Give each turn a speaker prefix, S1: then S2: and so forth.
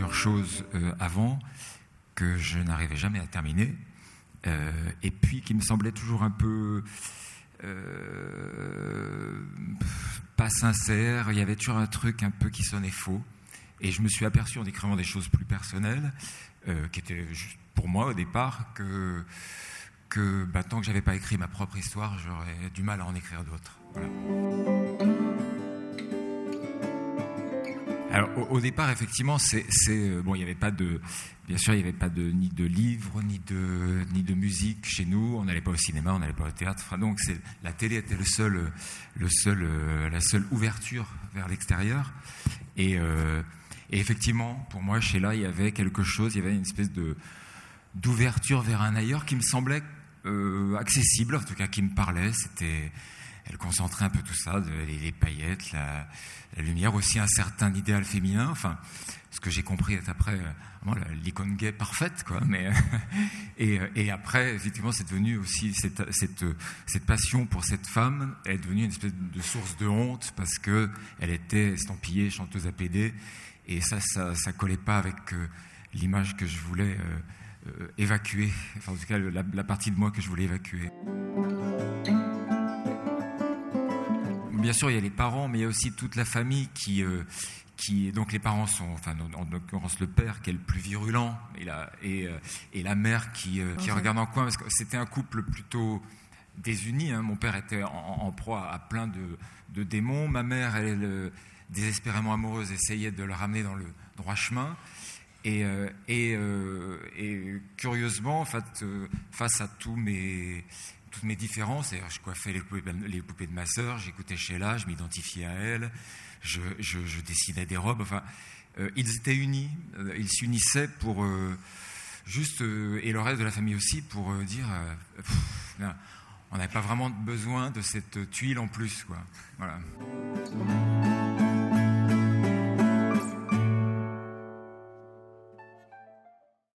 S1: plusieurs choses avant que je n'arrivais jamais à terminer, et puis qui me semblaient toujours un peu pas sincères. Il y avait toujours un truc un peu qui sonnait faux. Et je me suis aperçu en écrivant des choses plus personnelles, qui étaient juste pour moi au départ, que tant que j'avais pas écrit ma propre histoire, j'aurais du mal à en écrire d'autres. Voilà. Alors au départ, effectivement, bon, il y avait pas de, bien sûr, il y avait pas ni de livres, ni de musique chez nous. On n'allait pas au cinéma, on n'allait pas au théâtre. Enfin, donc la télé était la seule ouverture vers l'extérieur. Et effectivement, pour moi, Sheila, il y avait quelque chose, il y avait une espèce d'ouverture vers un ailleurs qui me semblait accessible, en tout cas qui me parlait. Elle concentrait un peu tout ça, les paillettes, la lumière, aussi un certain idéal féminin. Enfin, ce que j'ai compris est après l'icône gay parfaite, quoi. Mais et après, effectivement, c'est devenu aussi cette passion pour cette femme est devenue une espèce de source de honte parce que elle était estampillée chanteuse à PD, et ça collait pas avec l'image que je voulais évacuer. Enfin, en tout cas, la partie de moi que je voulais évacuer. Bien sûr, il y a les parents, mais il y a aussi toute la famille qui donc les parents sont, enfin, en l'occurrence le père qui est le plus virulent, et la mère qui regarde en coin, parce que c'était un couple plutôt désuni. Hein. Mon père était en proie à plein de démons. Ma mère, elle, désespérément amoureuse, essayait de le ramener dans le droit chemin. Et curieusement, en fait, face à toutes mes différences, je coiffais les poupées de ma sœur, j'écoutais Sheila, je m'identifiais à elle, je dessinais des robes. Enfin, ils étaient unis, ils s'unissaient pour juste, et le reste de la famille aussi, pour dire on n'avait pas vraiment besoin de cette tuile en plus, quoi. Voilà.